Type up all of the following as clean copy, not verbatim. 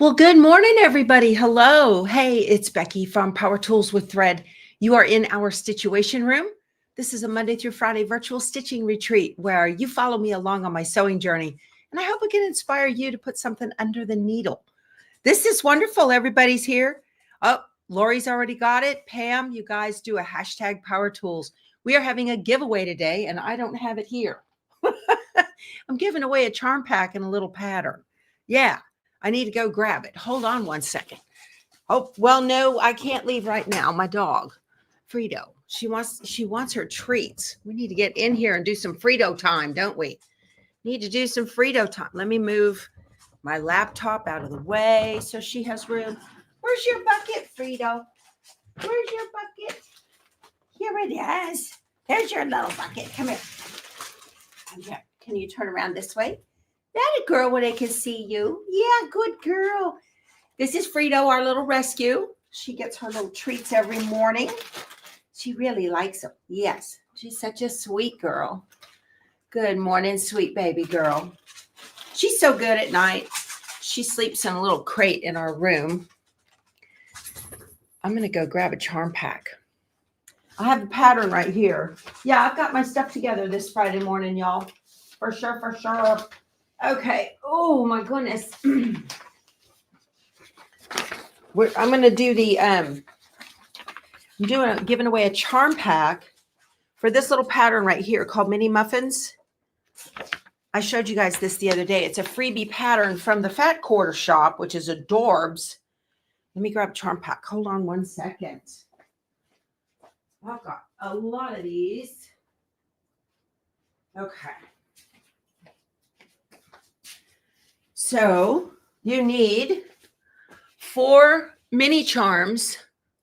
Well, good morning, everybody. Hello. Hey, it's Becky from Power Tools with Thread. You are in our Stitchuation room. This is a Monday through Friday virtual stitching retreat where you follow me along on my sewing journey. And I hope it can inspire you to put something under the needle. This is wonderful. Everybody's here. Oh, Lori's already got it. Pam, you guys do a hashtag Power Tools. We are having a giveaway today, and I don't have it here. I'm giving away a charm pack and a little pattern. Yeah. I need to go grab it. Hold on one second. Oh, well, no, I can't leave right now. My dog, Frito, she wants her treats. We need to get in here and do some Frito time, don't we? Need to do some Frito time. Let me move my laptop out of the way so she has room. Where's your bucket, Frito? Where's your bucket? Here it is. There's your little bucket. Come here. Come here. Can you turn around this way? That a girl when I can see you. Yeah, good girl. This is Frito, our little rescue. She gets her little treats every morning. She really likes them. Yes, she's such a sweet girl. Good morning, sweet baby girl. She's so good at night. She sleeps in a little crate in our room. I'm going to go grab a charm pack. I have the pattern right here. Yeah, I've got my stuff together this Friday morning, y'all. For sure, for sure. Okay. Oh my goodness. I'm going to do the, giving away a charm pack for this little pattern right here called Mini Muffins. I showed you guys this the other day. It's a freebie pattern from the Fat Quarter Shop, which is adorbs. Let me grab a charm pack. Hold on one second. I've got a lot of these. Okay. So you need 4 mini charms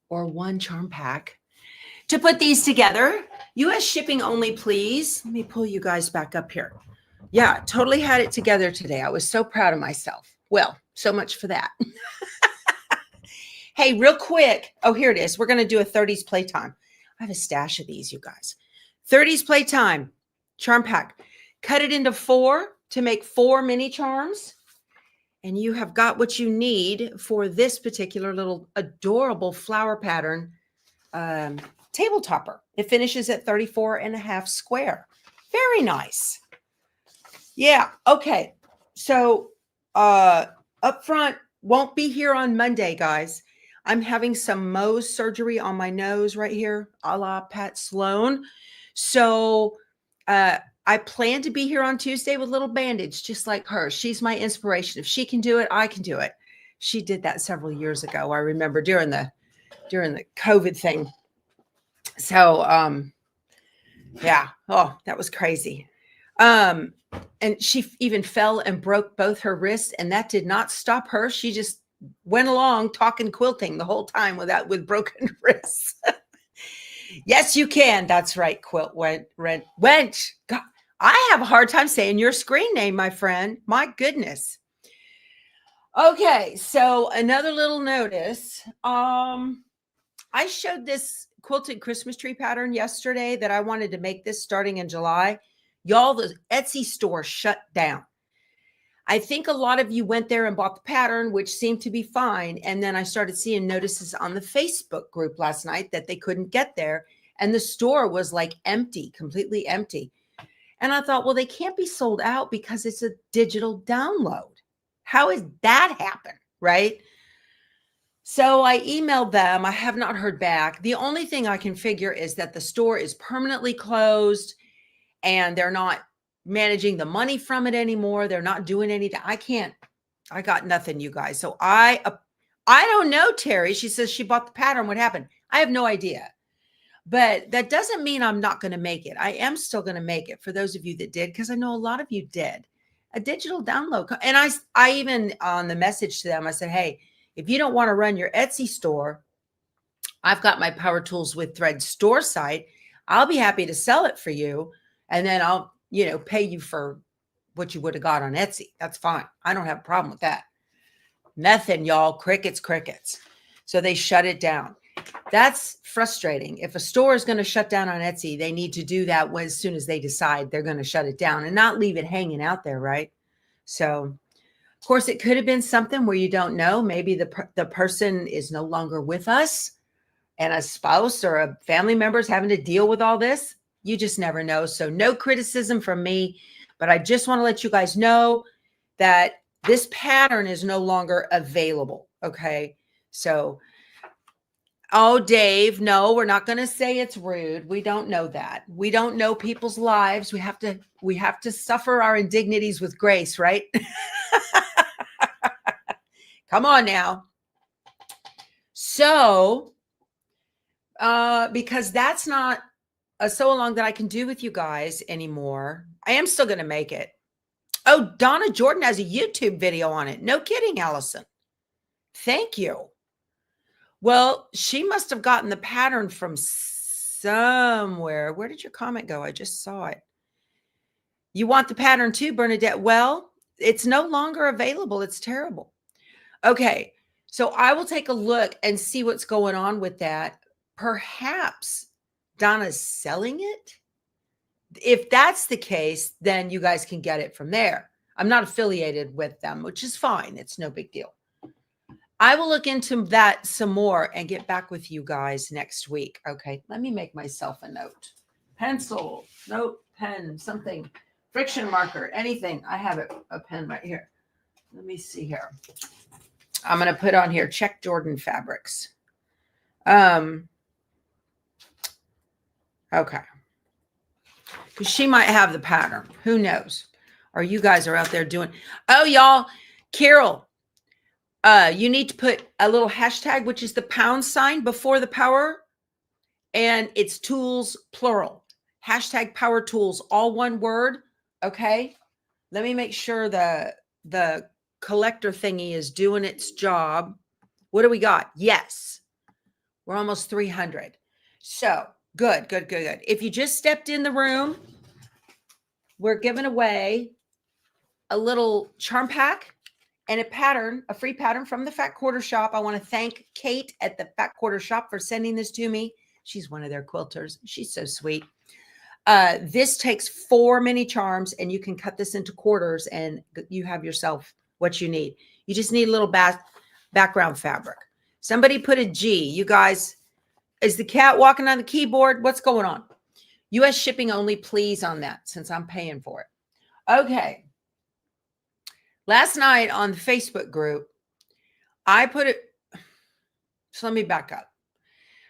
or 1 charm pack to put these together. US shipping only, please. Let me pull you guys back up here. Yeah, totally had it together today. I was so proud of myself. Well, so much for that. Hey, real quick. Oh, here it is. We're going to do a 30s playtime. I have a stash of these, you guys. 30s playtime charm pack. Cut it into 4 to make 4 mini charms. And you have got what you need for this particular little adorable flower pattern table topper. It finishes at 34.5 square. Very nice. Yeah. Okay. So up front, won't be here on Monday, guys. I'm having some Mohs surgery on my nose right here, a la Pat Sloan. So I plan to be here on Tuesday with a little bandage, just like her. She's my inspiration. If she can do it, I can do it. She did that several years ago. I remember during the COVID thing. So, yeah. Oh, that was crazy. And she even fell and broke both her wrists, and that did not stop her. She just went along talking quilting the whole time with broken wrists. Yes, you can. That's right. Quilt went. God, I have a hard time saying your screen name, my friend. My goodness. Okay, so another little notice. I showed this quilted Christmas tree pattern yesterday that I wanted to make this starting in July. Y'all, the Etsy store shut down. I think a lot of you went there and bought the pattern, which seemed to be fine. And then I started seeing notices on the Facebook group last night that they couldn't get there. And the store was like empty, completely empty. And I thought, well, they can't be sold out because it's a digital download. How is that happen? Right? So I emailed them. I have not heard back. The only thing I can figure is that the store is permanently closed and they're not managing the money from it anymore. They're not doing anything. I got nothing, you guys. So I don't know, Terry. She says she bought the pattern. What happened? I have no idea. But that doesn't mean I'm not going to make it. I am still going to make it for those of you that did, because I know a lot of you did. A digital download. And I even on the message to them, I said, hey, if you don't want to run your Etsy store, I've got my Power Tools with Thread store site. I'll be happy to sell it for you. And then I'll, pay you for what you would have got on Etsy. That's fine. I don't have a problem with that. Nothing, y'all. Crickets. So they shut it down. That's frustrating. If a store is going to shut down on Etsy, they need to do that as soon as they decide they're going to shut it down and not leave it hanging out there, right? So, Of course, it could have been something where you don't know. Maybe the person is no longer with us and a spouse or a family member is having to deal with all this. You just never know. So no criticism from me, but I just want to let you guys know that this pattern is no longer available. Okay. So, oh, Dave, no, we're not going to say it's rude. We don't know that. We don't know people's lives. We have to suffer our indignities with grace, right? Come on now. So, because that's not a sew along that I can do with you guys anymore, I am still going to make it. Oh, Donna Jordan has a YouTube video on it. No kidding, Allison. Thank you. Well, she must have gotten the pattern from somewhere. Where did your comment go? I just saw it. You want the pattern too, Bernadette? Well, it's no longer available. It's terrible. Okay. So I will take a look and see what's going on with that. Perhaps Donna's selling it. If that's the case, then you guys can get it from there. I'm not affiliated with them, which is fine. It's no big deal. I will look into that some more and get back with you guys next week. Okay, let me make myself a note. Pencil, note, pen, something, friction marker, anything. I have a pen right here. Let me see here. I'm going to put on here, check Jordan Fabrics. Okay. Because she might have the pattern. Who knows? Or you guys are out there doing. Oh, y'all. Carol, you need to put a little hashtag, which is the # before the power. And it's tools, plural. Hashtag power tools, all one word. Okay. Let me make sure the collector thingy is doing its job. What do we got? Yes. We're almost 300. So good. If you just stepped in the room, we're giving away a little charm pack and a pattern, a free pattern from the Fat Quarter Shop. I want to thank Kate at the Fat Quarter Shop for sending this to me. She's one of their quilters. She's so sweet. This takes 4 mini charms and you can cut this into quarters and you have yourself what you need. You just need a little background fabric. Somebody put a G. You guys, is the cat walking on the keyboard? What's going on? US shipping only, please, on that, since I'm paying for it. Okay. Last night on the Facebook group, I put it, so let me back up.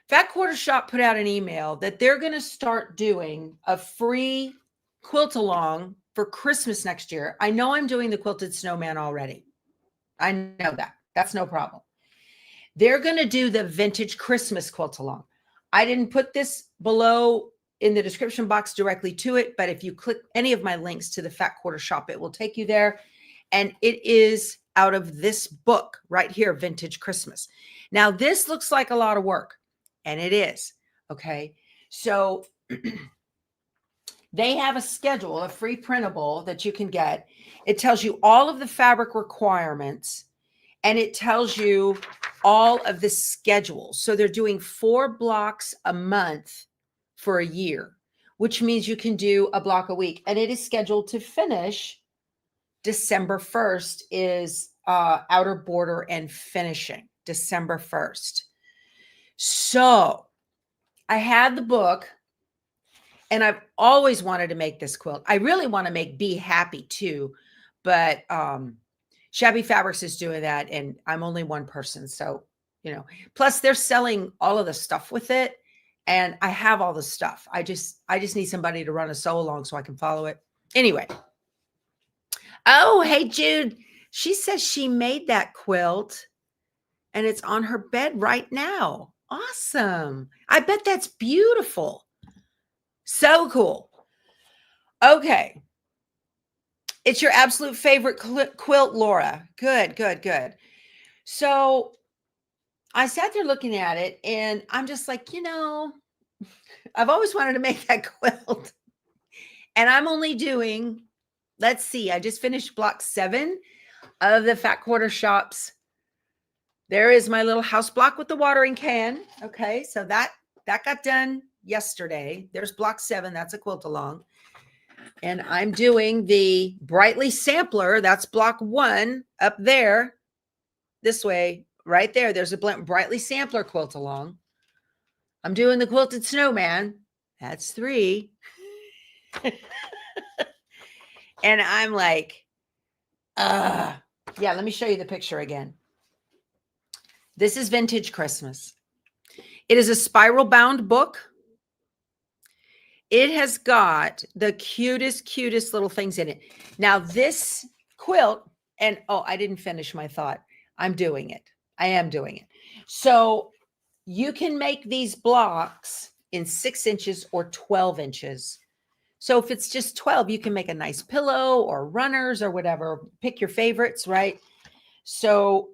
Fat Quarter Shop put out an email that they're going to start doing a free quilt along for Christmas next year. I know I'm doing the quilted snowman already. I know that. That's no problem. They're going to do the vintage Christmas quilt along. I didn't put this below in the description box directly to it, but if you click any of my links to the Fat Quarter Shop, it will take you there. And it is out of this book right here, Vintage Christmas. Now, this looks like a lot of work, and it is. Okay. So they have a schedule, a free printable that you can get. It tells you all of the fabric requirements, and it tells you all of the schedules. So they're doing 4 blocks a month for a year, which means you can do a block a week. And it is scheduled to finish December 1st is outer border and finishing December 1st. So I had the book and I've always wanted to make this quilt. I really want to make Be Happy too, but Shabby Fabrics is doing that and I'm only one person. So, you know, plus they're selling all of the stuff with it and I have all the stuff. I just need somebody to run a sew along so I can follow it. Anyway. Oh, hey, Jude. She says she made that quilt and it's on her bed right now. Awesome. I bet that's beautiful. So cool. Okay. It's your absolute favorite quilt, Laura. Good. So I sat there looking at it and I'm just like, you know, I've always wanted to make that quilt. And I'm only doing, let's see, I just finished block 7 of the Fat Quarter Shops. There is my little house block with the watering can. Okay, so that got done yesterday. There's block 7. That's a quilt along. And I'm doing the Brightly sampler. That's block 1 up there. This way, right there. There's a Brightly sampler quilt along. I'm doing the quilted snowman. That's 3. And I'm like, yeah, let me show you the picture again. This is Vintage Christmas. It is a spiral bound book. It has got the cutest little things in it. Now this quilt, and oh, I didn't finish my thought. I'm doing it. I am doing it. So you can make these blocks in 6 inches or 12 inches. So if it's just 12, you can make a nice pillow or runners or whatever. Pick your favorites, right? So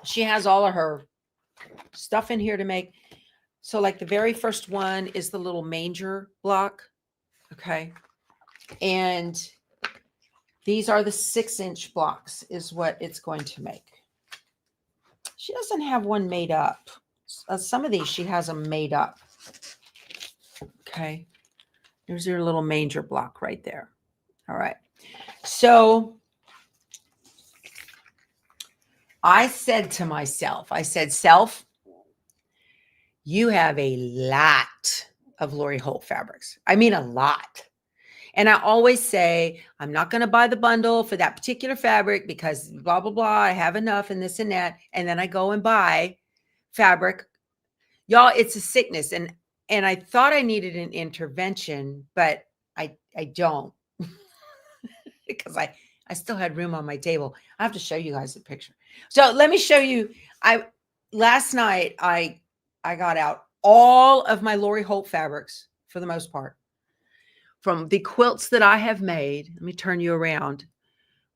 she has all of her stuff in here to make. So like the very first one is the little manger block. Okay. And these are the 6-inch blocks is what it's going to make. She doesn't have one made up. Some of these, she has them made up. Okay. There's your little manger block right there. All right. So I said to myself, self, you have a lot of Lori Holt fabrics. I mean, a lot. And I always say, I'm not going to buy the bundle for that particular fabric because blah, blah, blah. I have enough and this and that. And then I go and buy fabric. Y'all, it's a sickness. And I thought I needed an intervention, but I don't because I still had room on my table. I have to show you guys the picture. So let me show you. Last night, I got out all of my Lori Holt fabrics for the most part from the quilts that I have made. Let me turn you around.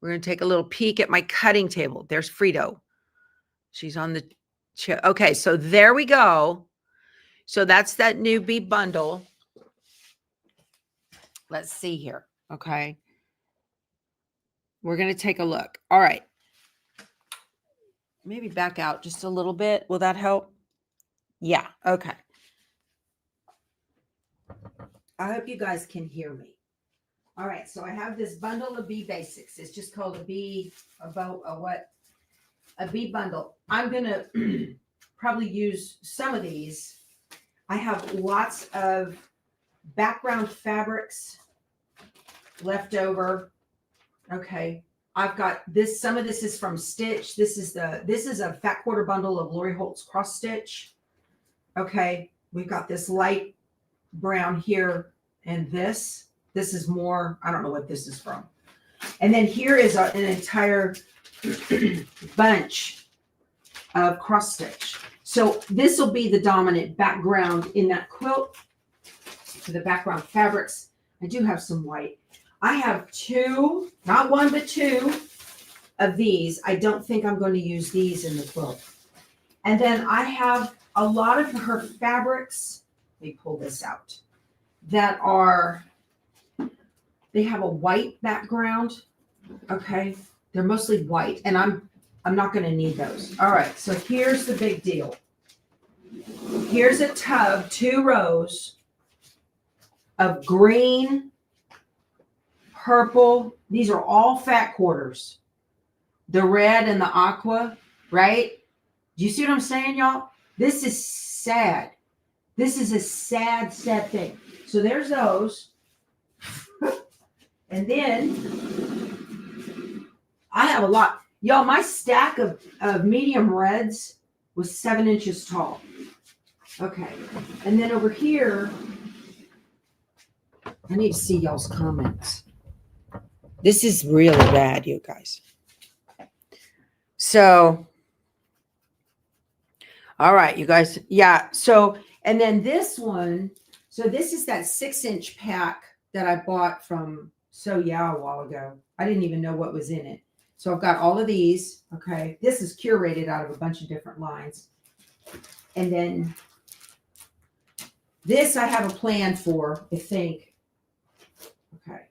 We're going to take a little peek at my cutting table. There's Frito. She's on the chair. Okay, so there we go. So that's that new bee bundle. Let's see here. Okay. We're going to take a look. All right. Maybe back out just a little bit. Will that help? Yeah. Okay. I hope you guys can hear me. All right. So I have this bundle of bee basics. It's just called a bee bundle. I'm going to probably use some of these. I have lots of background fabrics left over. Okay. I've got this. Some of this is from Stitch. This is a fat quarter bundle of Lori Holt's cross stitch. Okay. We've got this light brown here and this is more, I don't know what this is from. And then here is an entire bunch of cross stitch. So this will be the dominant background in that quilt for the background fabrics. I do have some white. I have 2, not 1, but 2 of these. I don't think I'm going to use these in the quilt. And then I have a lot of her fabrics. Let me pull this out. That are, they have a white background. Okay. They're mostly white and I'm not going to need those. All right. So here's the big deal. Here's a tub, 2 rows of green, purple. These are all fat quarters. The red and the aqua, right? Do you see what I'm saying, y'all? This is sad. This is a sad, sad thing. So there's those. And then I have a lot. Y'all, my stack of medium reds was 7 inches tall. Okay. And then over here, I need to see y'all's comments. This is really bad, you guys. So, all right, you guys. Yeah. So, and then this one. So this is that 6-inch pack that I bought from So Yeah a while ago. I didn't even know what was in it. So I've got all of these. Okay. This is curated out of a bunch of different lines. And then this I have a plan for, I think. Okay.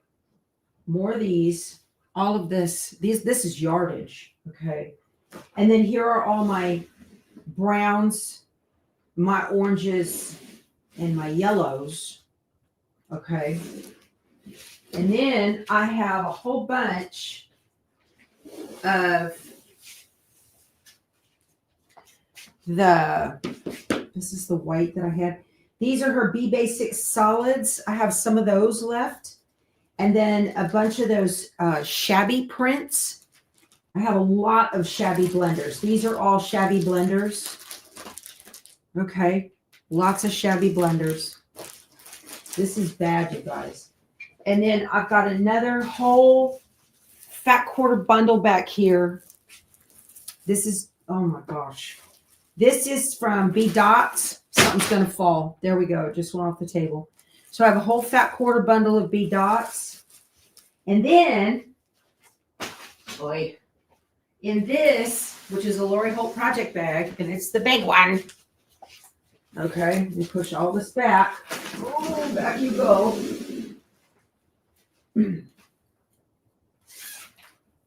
More of these. All of this. This is yardage. Okay. And then here are all my browns, my oranges, and my yellows. Okay. And then I have a whole bunch of this is the white that I had. These are her B Basics solids. I have some of those left. And then a bunch of those shabby prints. I have a lot of shabby blenders. These are all shabby blenders. Okay. Lots of shabby blenders. This is bad, you guys. And then I've got another whole fat quarter bundle back here. This is, oh my gosh. This is from B Dots. Something's going to fall. There we go. It just went off the table. So I have a whole fat quarter bundle of B Dots. And then, boy, in this, which is a Lori Holt project bag, and it's the big one. Okay, we push all this back. Oh, back you go.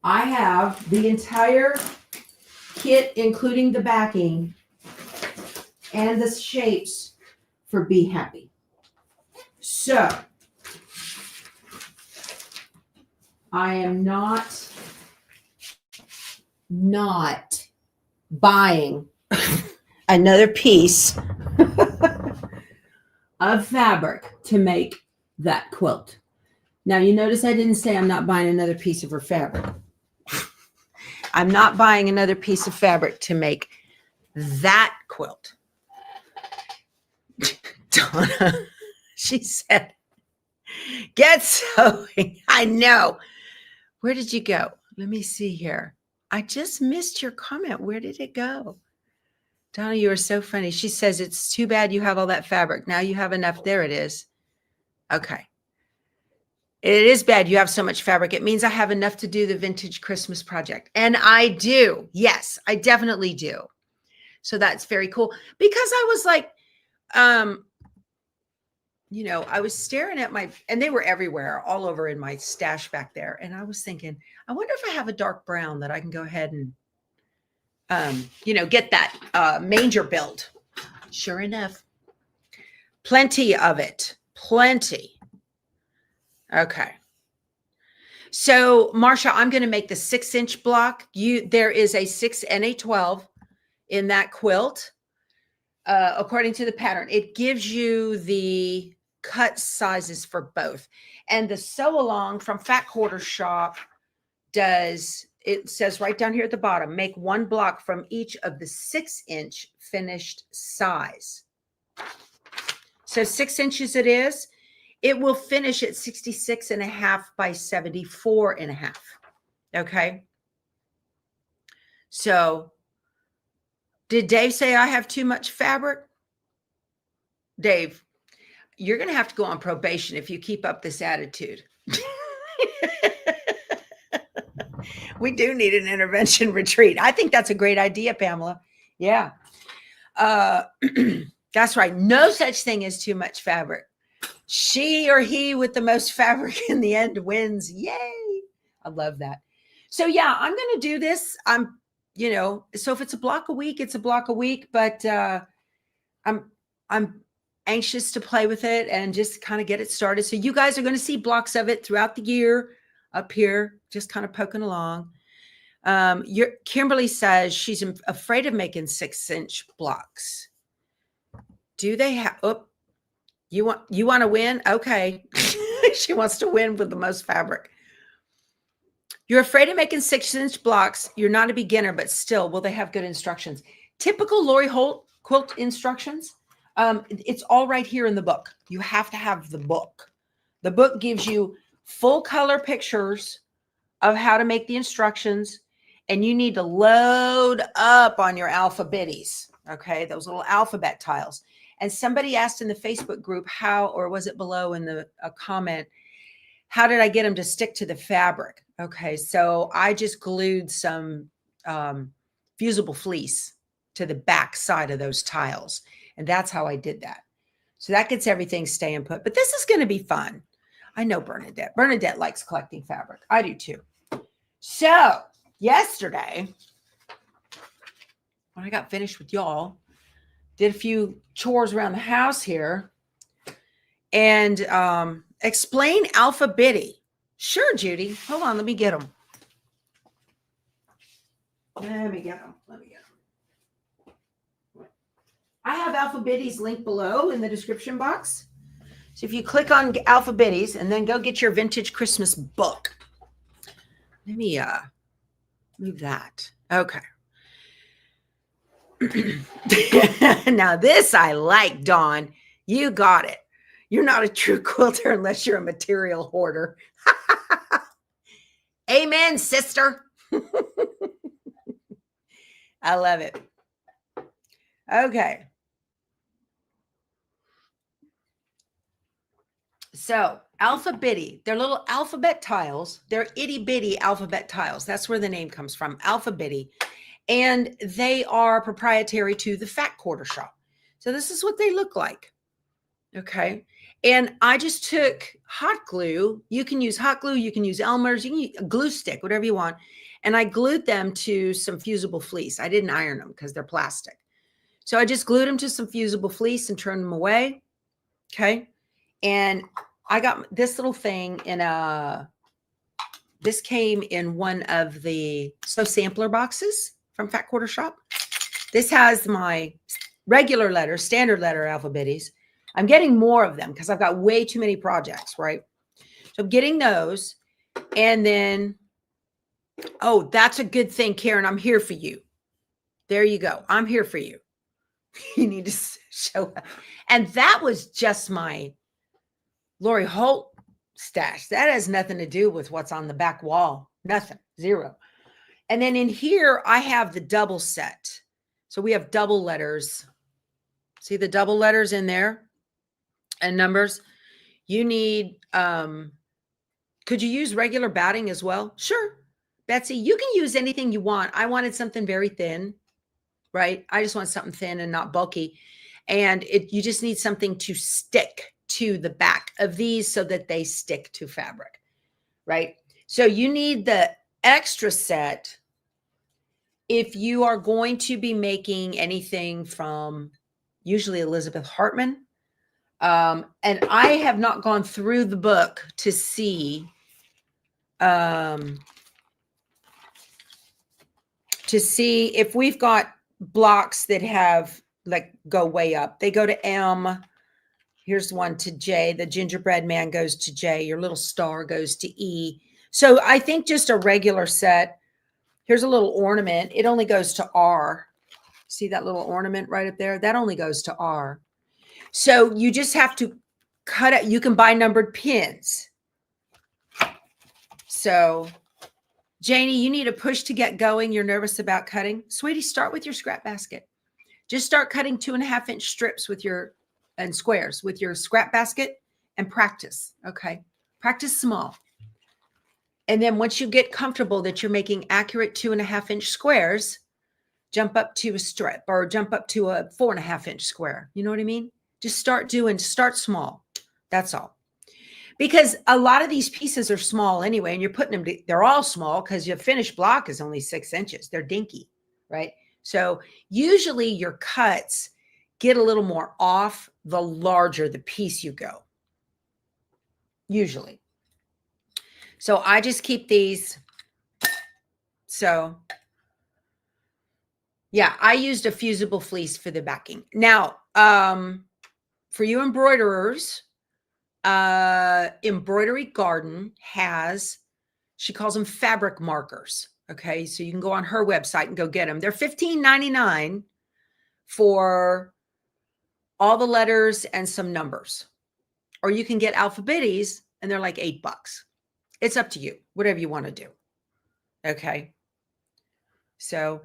I have the entire kit, including the backing and the shapes for Be Happy. So, I am not buying another piece of fabric to make that quilt. Now, you notice I didn't say I'm not buying another piece of her fabric. I'm not buying another piece of fabric to make that quilt. Donna, she said, get sewing. I know. Where did you go? Let me see here. I just missed your comment. Where did it go? Donna, you are so funny. She says, it's too bad you have all that fabric. Now you have enough. There it is. Okay. It is bad you have so much fabric. It means I have enough to do the vintage Christmas project. And I do. Yes, I definitely do. So that's very cool. Because I was like, you know, I was staring at and they were everywhere, all over in my stash back there. And I was thinking, I wonder if I have a dark brown that I can go ahead and, you know, get that manger build. Sure enough, plenty of it. Plenty. Okay. So, Marsha, I'm going to make the 6-inch block. There is a 6 and a 12 in that quilt. According to the pattern, it gives you the cut sizes for both. And the sew along from Fat Quarter Shop it says right down here at the bottom, make one block from each of the 6-inch finished size. So 6 inches it is. It will finish at 66.5 by 74.5. Okay. So did Dave say I have too much fabric? Dave, you're going to have to go on probation if you keep up this attitude. We do need an intervention retreat. I think that's a great idea, Pamela. Yeah. That's right. No such thing as too much fabric. She or he with the most fabric in the end wins. Yay. I love that. So yeah, I'm going to do this. You know, so if it's a block a week, it's a block a week, but I'm anxious to play with it and just kind of get it started. So you guys are going to see blocks of it throughout the year up here, just kind of poking along. Kimberly says she's afraid of making 6-inch blocks. Do they have, you want to win? Okay. She wants to win with the most fabric. You're afraid of making 6-inch blocks. You're not a beginner, but still, will they have good instructions? Typical Lori Holt quilt instructions. It's all right here in the book. You have to have the book. The book gives you full color pictures of how to make the instructions, and you need to load up on your Alphabitties. Okay, those little alphabet tiles. And somebody asked in the Facebook group how, or was it below in a comment, how did I get them to stick to the fabric? Okay, so I just glued some fusible fleece to the back side of those tiles. And that's how I did that. So that gets everything staying put. But this is going to be fun. I know Bernadette. Bernadette likes collecting fabric. I do too. So yesterday, when I got finished with y'all, did a few chores around the house here. And explain Alphabitty. Sure, Judy. Hold on. Let me get them. Let me get them. I have Alphabitties linked below in the description box. So if you click on Alphabitties and then go get your vintage Christmas book. Let me move that. Okay. Now this I like, Dawn. You got it. You're not a true quilter unless you're a material hoarder. Amen, sister. I love it. Okay. So Alphabitty, they're little alphabet tiles. They're itty bitty alphabet tiles. That's where the name comes from, Alphabitty. And they are proprietary to the Fat Quarter Shop. So this is what they look like. Okay. And I just took hot glue. You can use hot glue. You can use Elmer's. You can use a glue stick, whatever you want. And I glued them to some fusible fleece. I didn't iron them because they're plastic. So I just glued them to some fusible fleece and turned them away. Okay. And I got this little thing in this came in one of the sampler boxes from Fat Quarter Shop. This has my regular letters, standard letter Alphabitties. I'm getting more of them because I've got way too many projects, right? So I'm getting those. And then, oh, that's a good thing, Karen. I'm here for you. There you go. I'm here for you. You need to show up. And that was just my Lori Holt stash. That has nothing to do with what's on the back wall. Nothing. Zero. And then in here, I have the double set. So we have double letters. See the double letters in there and numbers? You need, could you use regular batting as well? Sure. Betsy, you can use anything you want. I wanted something very thin, right? I just want something thin and not bulky. And you just need something to stick to the back of these so that they stick to fabric, right? So you need the extra set if you are going to be making anything from usually Elizabeth Hartman. And I have not gone through the book to see if we've got blocks that have like go way up. They go to M. Here's one to J. The gingerbread man goes to J. Your little star goes to E. So I think just a regular set. Here's a little ornament. It only goes to R. See that little ornament right up there? That only goes to R. So you just have to cut it. You can buy numbered pins. So Janie, you need a push to get going. You're nervous about cutting. Sweetie, start with your scrap basket. Just start cutting 2.5-inch strips with your and squares with your scrap basket and practice. Okay. Practice small. And then once you get comfortable that you're making accurate 2.5-inch squares, jump up to a strip or jump up to a 4.5-inch square. You know what I mean? Just start small. That's all. Because a lot of these pieces are small anyway, and you're putting them, they're all small because your finished block is only 6 inches. They're dinky, right? So usually your cuts get a little more off the larger the piece you go. Usually. So I just keep these. So yeah, I used a fusible fleece for the backing. Now, for you embroiderers, Embroidery Garden has, she calls them fabric markers. Okay. So you can go on her website and go get them. They're $15.99 for all the letters and some numbers. Or you can get Alphabitties and they're like $8. It's up to you, whatever you want to do. Okay. So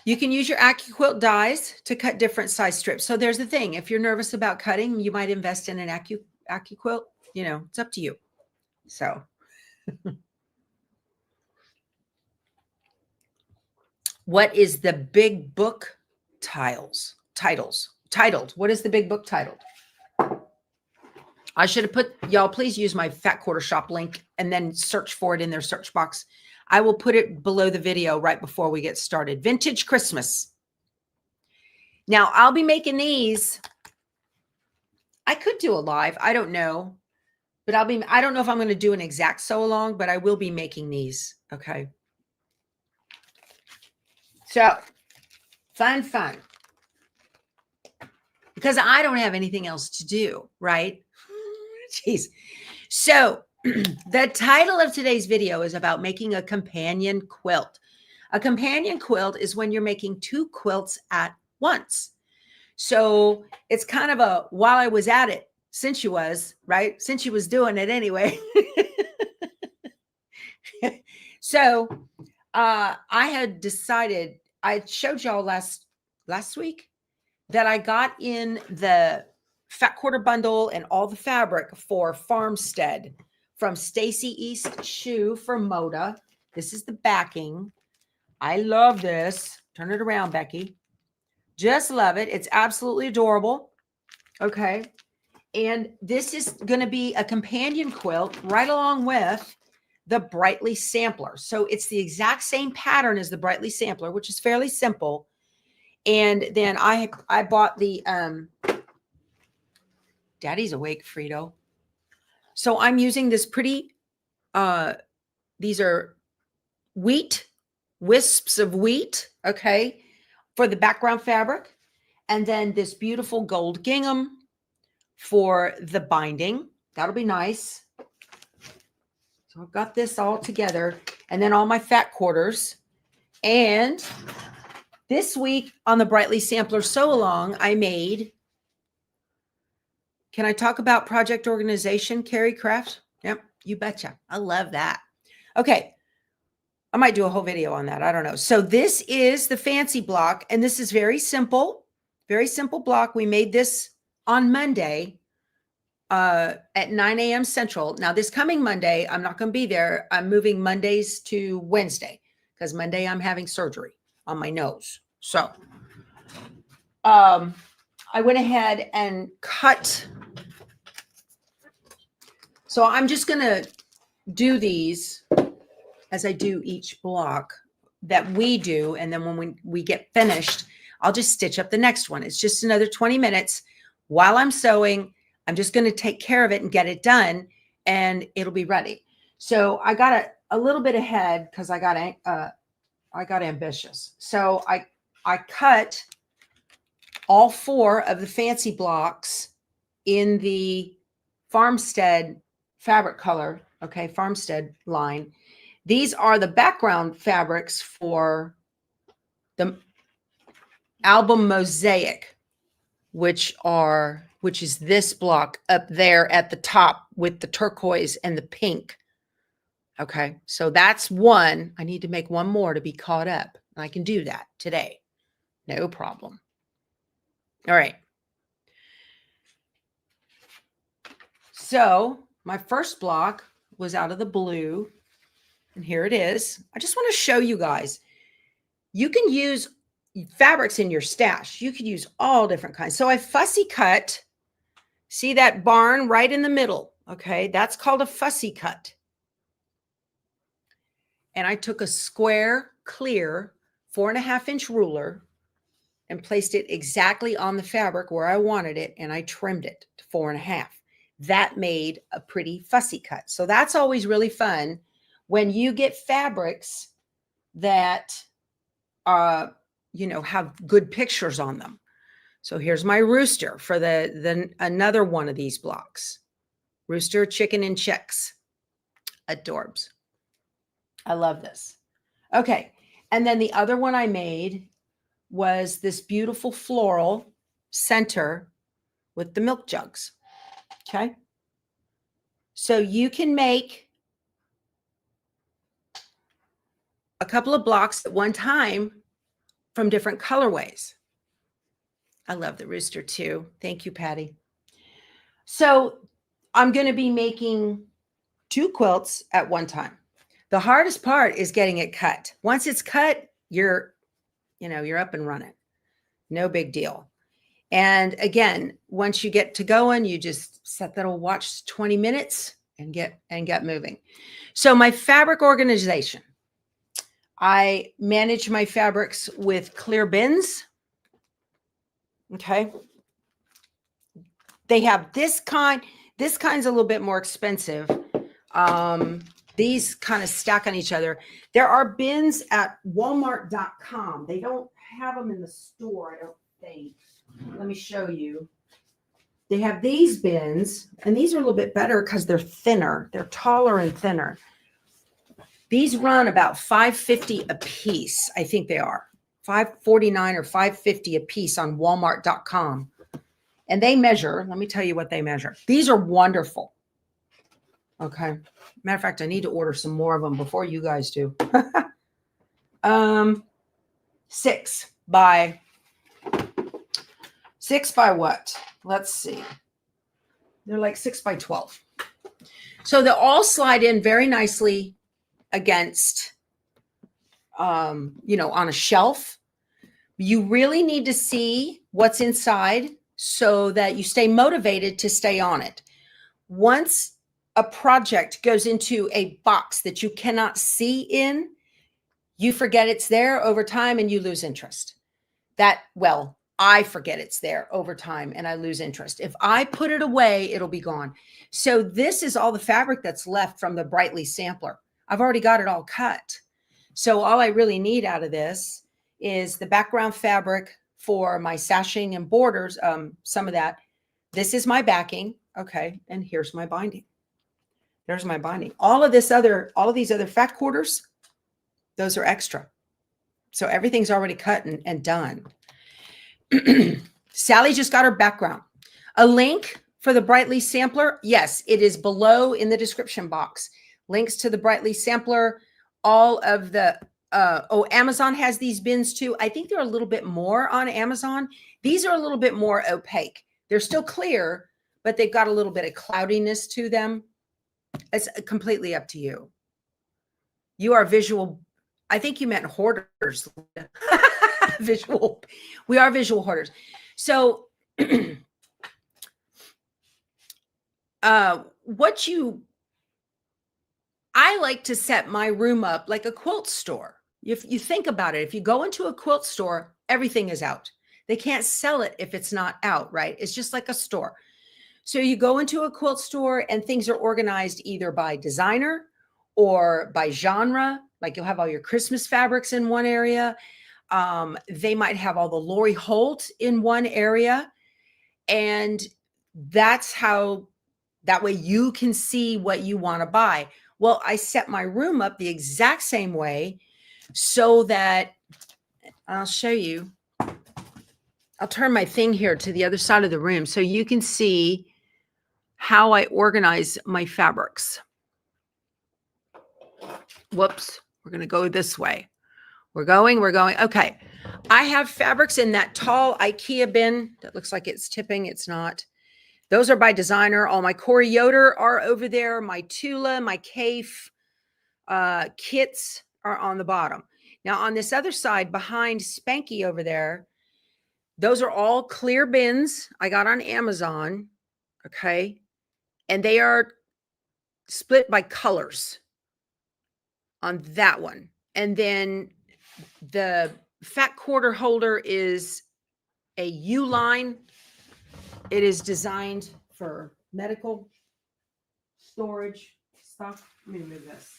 you can use your AccuQuilt dies to cut different size strips. So there's the thing. If you're nervous about cutting, you might invest in an AccuQuilt. You know, it's up to you. So what is the big book titles? Titled. What is the big book titled? I should have put, y'all, please use my Fat Quarter Shop link and then search for it in their search box. I will put it below the video right before we get started. Vintage Christmas. Now, I'll be making these. I could do a live. I don't know. But I don't know if I'm going to do an exact sew along, but I will be making these. Okay. So fun. Because I don't have anything else to do, right? Jeez. So the title of today's video is about making a companion quilt. A companion quilt is when you're making 2 quilts at once. So it's kind of a while I was at it, since you was, right? Since you was doing it anyway. So I had decided, I showed y'all last week that I got in the fat quarter bundle and all the fabric for Farmstead from Stacy East Shoe for Moda. This is the backing. I love this. Turn it around, Becky. Just love it. It's absolutely adorable. Okay. And this is going to be a companion quilt right along with the Brightly Sampler. So it's the exact same pattern as the Brightly Sampler, which is fairly simple. And then I bought the Daddy's awake, Frito. So I'm using this pretty these are wisps of wheat, okay, for the background fabric. And then this beautiful gold gingham for the binding. That'll be nice. So I've got this all together, and then all my fat quarters. And this week on the Brightly Sampler Sew Along, I made, can I talk about project organization, Carrie Craft? Yep, you betcha. I love that. Okay. I might do a whole video on that. I don't know. So this is the fancy block, and this is very simple block. We made this on Monday at 9 a.m. Central. Now, this coming Monday, I'm not going to be there. I'm moving Mondays to Wednesday because Monday I'm having surgery on my nose. So I went ahead and cut. So I'm just going to do these as I do each block that we do. And then when we get finished, I'll just stitch up the next one. It's just another 20 minutes while I'm sewing. I'm just going to take care of it and get it done, and it'll be ready. So I got a little bit ahead because I got ambitious. So I cut all 4 of the fancy blocks in the Farmstead fabric color. Okay. Farmstead line. These are the background fabrics for the album Mosaic, which is this block up there at the top with the turquoise and the pink. Okay. So that's one. I need to make one more to be caught up. I can do that today. No problem. All right. So my first block was out of the blue. And here it is. I just want to show you guys. You can use fabrics in your stash. You could use all different kinds. So I fussy cut. See that barn right in the middle? Okay, that's called a fussy cut. And I took a square, clear 4.5-inch ruler and placed it exactly on the fabric where I wanted it, and I trimmed it to 4.5. That made a pretty fussy cut. So that's always really fun when you get fabrics that have good pictures on them. So here's my rooster for the another one of these blocks. Rooster, chicken, and chicks. Adorbs. I love this. Okay. And then the other one I made was this beautiful floral center with the milk jugs. Okay. So you can make a couple of blocks at one time from different colorways. I love the rooster too. Thank you, Patty. So I'm going to be making 2 quilts at one time. The hardest part is getting it cut. Once it's cut, you're up and running. No big deal. And again, once you get to going, you just set that old watch 20 minutes and get moving. So my fabric organization. I manage my fabrics with clear bins. Okay. They have this kind. This kind's a little bit more expensive. These kind of stack on each other. There are bins at walmart.com. They don't have them in the store, I don't think. Let me show you. They have these bins, and these are a little bit better because they're thinner. They're taller and thinner. These run about $5.50 a piece. I think they are $5.49 or $5.50 a piece on walmart.com. And they measure, let me tell you what they measure. These are wonderful. Okay. Matter of fact, I need to order some more of them before you guys do. 6 by what? Let's see. They're like 6 by 12. So they'll all slide in very nicely against, on a shelf. You really need to see what's inside so that you stay motivated to stay on it. Once a project goes into a box that you cannot see in, you forget it's there over time and you lose interest. I forget it's there over time and I lose interest. If I put it away, it'll be gone. So this is all the fabric that's left from the Brightly sampler. I've already got it all cut. So all I really need out of this is the background fabric for my sashing and borders, some of that. This is my backing. Okay. And here's my binding. There's my binding. All of these other fat quarters, those are extra. So everything's already cut and done. Sally just got her background. A link for the Brightly sampler. Yes, it is below in the description box. Links to the Brightly sampler. All of the, Amazon has these bins too. I think they're a little bit more on Amazon. These are a little bit more opaque. They're still clear, but they've got a little bit of cloudiness to them. It's completely up to you. You are visual. I think you meant hoarders. Visual. We are visual hoarders. So I like to set my room up like a quilt store. If you think about it, if you go into a quilt store, everything is out. They can't sell it if it's not out, right? It's just like a store. So you go into a quilt store and things are organized either by designer or by genre. Like you'll have all your Christmas fabrics in one area. They might have all the Lori Holt in one area. And that way you can see what you want to buy. Well, I set my room up the exact same way so that I'll show you. I'll turn my thing here to the other side of the room so you can see how I organize my fabrics. Whoops, we're going to go this way. We're going. Okay. I have fabrics in that tall IKEA bin that looks like it's tipping. It's not. Those are by designer. All my Corey Yoder are over there. My Tula, my Cafe kits are on the bottom. Now on this other side behind Spanky over there, those are all clear bins I got on Amazon. Okay. And they are split by colors on that one. And then the fat quarter holder is a U-line. It is designed for medical storage stuff. Let me move this.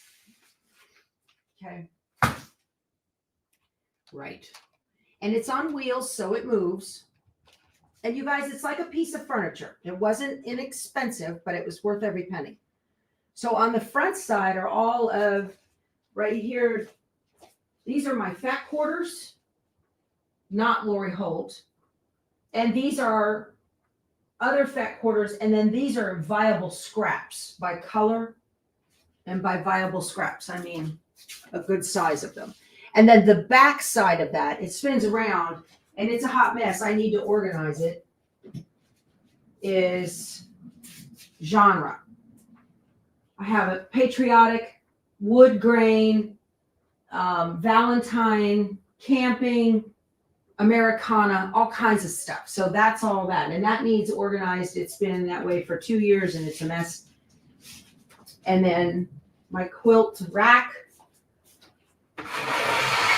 Okay. Right. And it's on wheels, so it moves. And you guys, it's like a piece of furniture. It wasn't inexpensive, but it was worth every penny. So on the front side are all of, right here, these are my fat quarters, not Lori Holt. And these are other fat quarters. And then these are viable scraps by color and by viable scraps. I mean, a good size of them. And then the back side of that, it spins around and it's a hot mess. I need to organize it. Is genre. I have a patriotic, wood grain, Valentine, camping, Americana, all kinds of stuff. So that's all that. And that needs organized. It's been that way for 2 years and it's a mess. And then my quilt rack.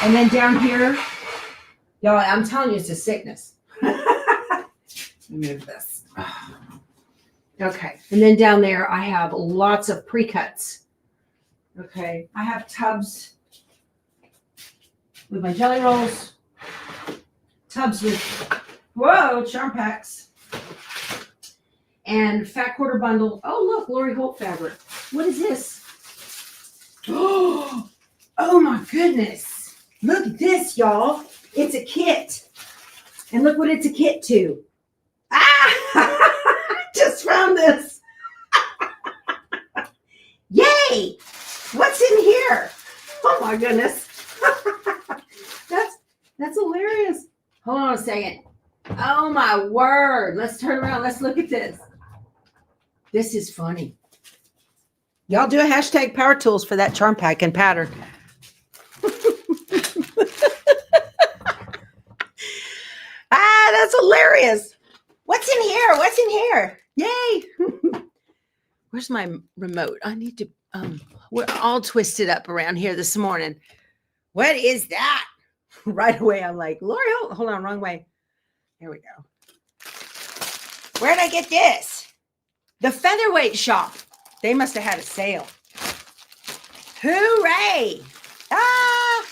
And then down here, y'all, I'm telling you, it's a sickness. Let me move this. Okay. And then down there, I have lots of pre-cuts. Okay. I have tubs with my jelly rolls, tubs with, whoa, charm packs, and fat quarter bundle. Oh, look, Lori Holt fabric. What is this? Oh my goodness. Look at this, y'all. It's a kit. And look what it's a kit to. Ah! Just found this. Yay! What's in here? Oh my goodness. That's hilarious. Hold on a second. Oh my word. Let's turn around. Let's look at this. This is funny. Y'all do a hashtag power tools for that charm pack and pattern. That's hilarious. What's in here? What's in here? Yay. Where's my remote? I need to, we're all twisted up around here this morning. What is that? Right away, I'm like, Lori, hold on, wrong way. There we go. Where did I get this? The Featherweight Shop. They must have had a sale. Hooray! Ah!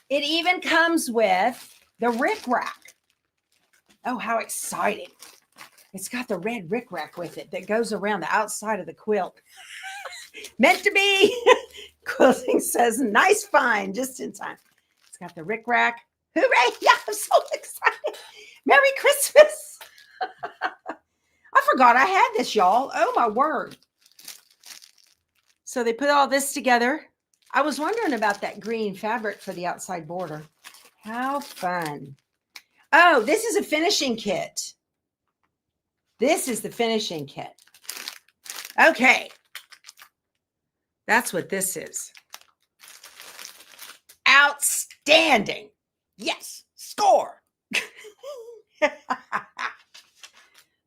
It even comes with the Rick Rack. Oh, how exciting. It's got the red Rick Rack with it that goes around the outside of the quilt. Meant to be. Quilting says, nice find, just in time. It's got the Rick Rack. Hooray! Yeah, I'm so excited. Merry Christmas. I forgot I had this, y'all. Oh, my word. So they put all this together. I was wondering about that green fabric for the outside border. How fun. Oh, this is a finishing kit. This is the finishing kit. Okay. That's what this is. Outstanding. Yes. Score.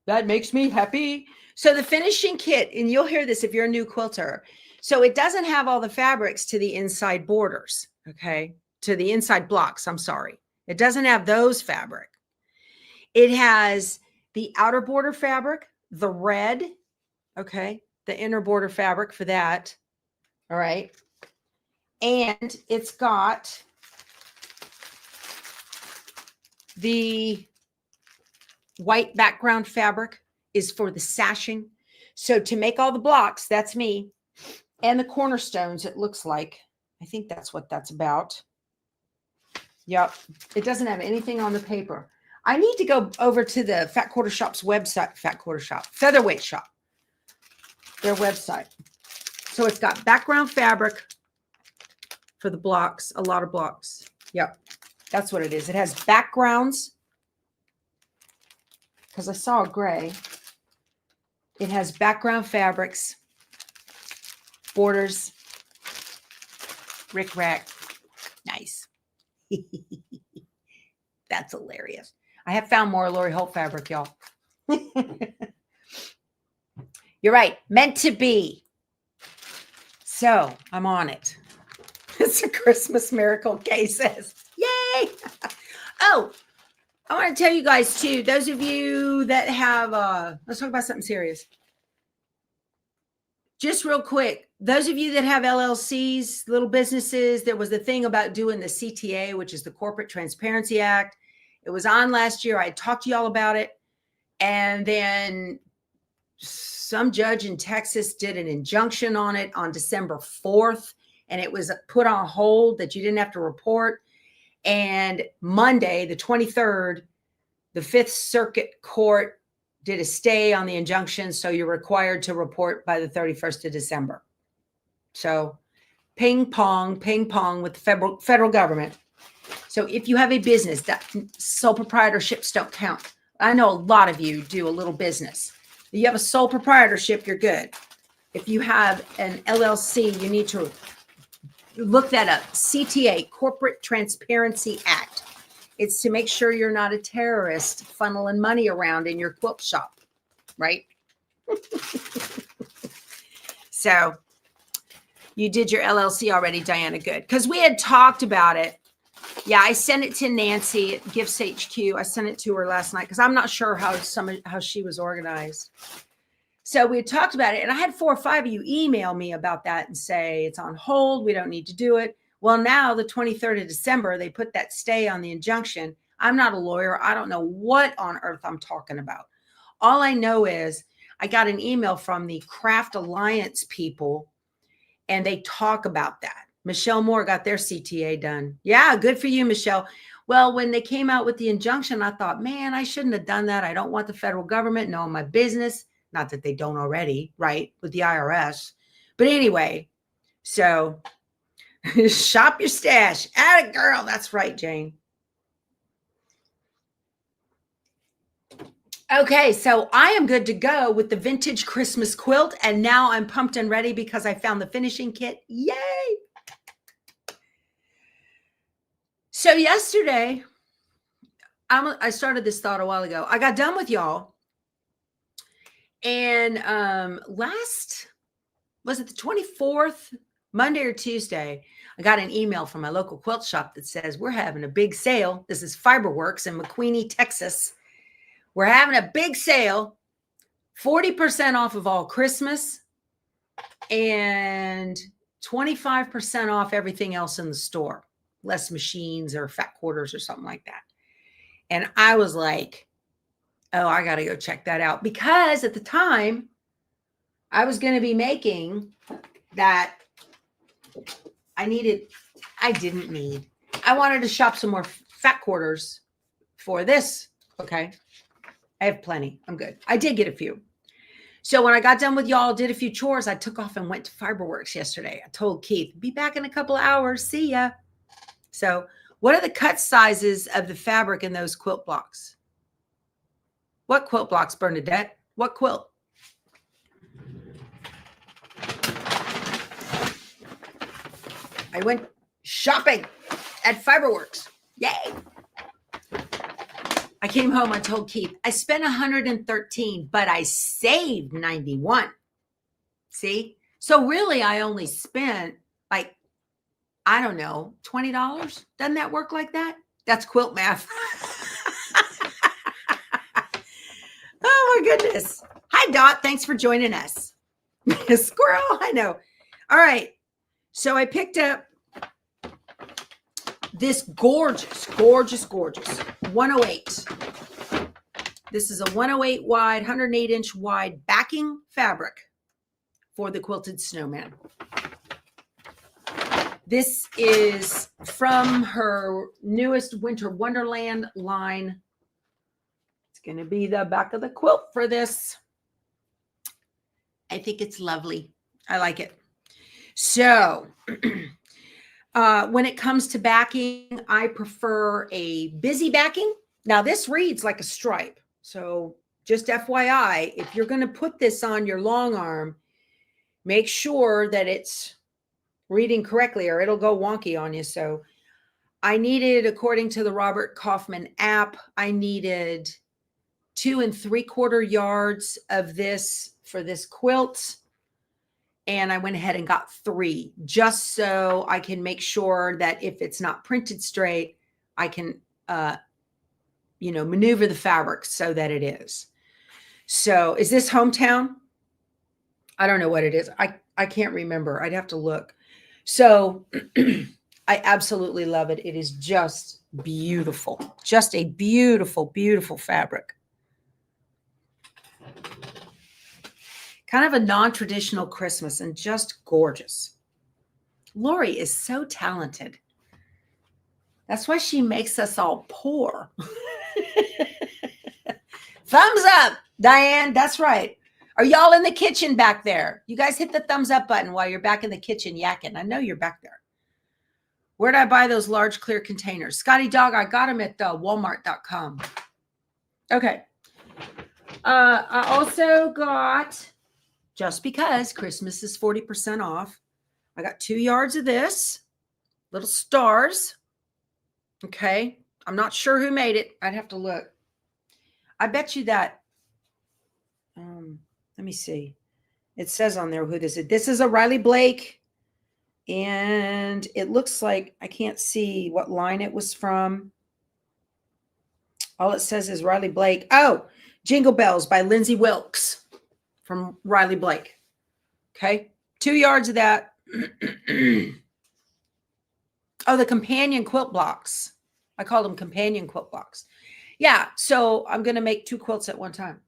That makes me happy. So the finishing kit, and you'll hear this if you're a new quilter. So it doesn't have all the fabrics to the inside borders, okay? To the inside blocks, I'm sorry. It doesn't have those fabric. It has the outer border fabric, the red, okay? The inner border fabric for that, all right? And it's got the white background fabric is for the sashing. So to make all the blocks, that's me. And the cornerstones, it looks like. I think that's what that's about. Yep. It doesn't have anything on the paper. I need to go over to the Fat Quarter Shop's website, Featherweight Shop, their website. So it's got background fabric for the blocks, a lot of blocks. Yep. That's what it is. It has backgrounds because I saw a gray. It has background fabrics, borders, Rick Rack. Nice. That's hilarious. I have found more Lori Holt fabric, y'all. You're right. Meant to be. So I'm on it. It's a Christmas miracle, Kay says. Yay. Oh, I want to tell you guys too, those of you that have, let's talk about something serious. Just real quick, those of you that have LLCs, little businesses, there was the thing about doing the CTA, which is the Corporate Transparency Act. It was on last year. I talked to y'all about it. And then some judge in Texas did an injunction on it on December 4th. And it was put on hold that you didn't have to report. And Monday, the 23rd, the Fifth Circuit Court did a stay on the injunction. So you're required to report by the 31st of December. So ping pong with the federal government. So if you have a business, that sole proprietorships don't count. I know a lot of you do a little business. If you have a sole proprietorship, you're good. If you have an LLC, you need to look that up. CTA, Corporate Transparency Act. It's to make sure you're not a terrorist funneling money around in your quilt shop, right? So you did your LLC already, Diana. Good. Because we had talked about it. Yeah, I sent it to Nancy at Gifts HQ. I sent it to her last night because I'm not sure how she was organized. So we had talked about it, and I had 4 or 5 of you email me about that and say it's on hold. We don't need to do it. Well, now the 23rd of December, they put that stay on the injunction. I'm not a lawyer. I don't know what on earth I'm talking about. All I know is I got an email from the Craft Alliance people, and they talk about that. Michelle Moore got their CTA done. Yeah, good for you, Michelle. Well, when they came out with the injunction, I thought, man, I shouldn't have done that. I don't want the federal government knowing my business. Not that they don't already, right, with the IRS. But anyway, so shop your stash. Atta girl. That's right, Jane. Okay, so I am good to go with the vintage Christmas quilt. And now I'm pumped and ready because I found the finishing kit. Yay! So yesterday, I started this thought a while ago. I got done with y'all. And was it the 24th, Monday or Tuesday, I got an email from my local quilt shop that says, we're having a big sale. This is Fiberworks in McQueenie, Texas. We're having a big sale, 40% off of all Christmas and 25% off everything else in the store, less machines or fat quarters or something like that. And I was like, oh, I got to go check that out, because at the time I was going to be making that I wanted to shop some more fat quarters for this. Okay. I have plenty. I'm good. I did get a few. So when I got done with y'all, did a few chores, I took off and went to Fiberworks yesterday. I told Keith, be back in a couple of hours. See ya. So what are the cut sizes of the fabric in those quilt blocks? What quilt blocks, Bernadette? What quilt? I went shopping at Fiberworks. Yay. I came home, I told Keith, I spent 113, but I saved 91. See? So really, I only spent like, I don't know, $20. Doesn't that work like that? That's quilt math. Oh my goodness. Hi, Dot. Thanks for joining us. Squirrel, I know. All right. So I picked up this gorgeous 108. This is a 108 wide, 108 inch wide backing fabric for the quilted snowman. This is from her newest Winter Wonderland line. It's going to be the back of the quilt for this. I think it's lovely. I like it. So when it comes to backing, I prefer a busy backing. Now this reads like a stripe. So just FYI, if you're going to put this on your long arm, make sure that it's reading correctly or it'll go wonky on you. So I needed, according to the Robert Kaufman app, I needed 2 3/4 yards of this for this quilt. And I went ahead and got 3 just so I can make sure that if it's not printed straight, I can, maneuver the fabric so that it is. So is this Hometown? I don't know what it is. I can't remember. I'd have to look. So I absolutely love it. It is just beautiful. Just a beautiful, beautiful fabric. Kind of a non-traditional Christmas and just gorgeous. Lori is so talented. That's why she makes us all poor. Thumbs up, Diane. That's right. Are y'all in the kitchen back there? You guys hit the thumbs up button while you're back in the kitchen yakking. I know you're back there. Where did I buy those large clear containers? Scotty Dog, I got them at walmart.com. Okay. I also got, just because Christmas is 40% off, I got 2 yards of this, little stars. Okay. I'm not sure who made it. I'd have to look. I bet you that, let me see. It says on there who this is. This is a Riley Blake. And it looks like, I can't see what line it was from. All it says is Riley Blake. Oh, Jingle Bells by Lindsay Wilkes from Riley Blake. Okay. 2 yards of that. Oh, the companion quilt blocks. I call them companion quilt blocks. Yeah. So I'm going to make 2 quilts at one time.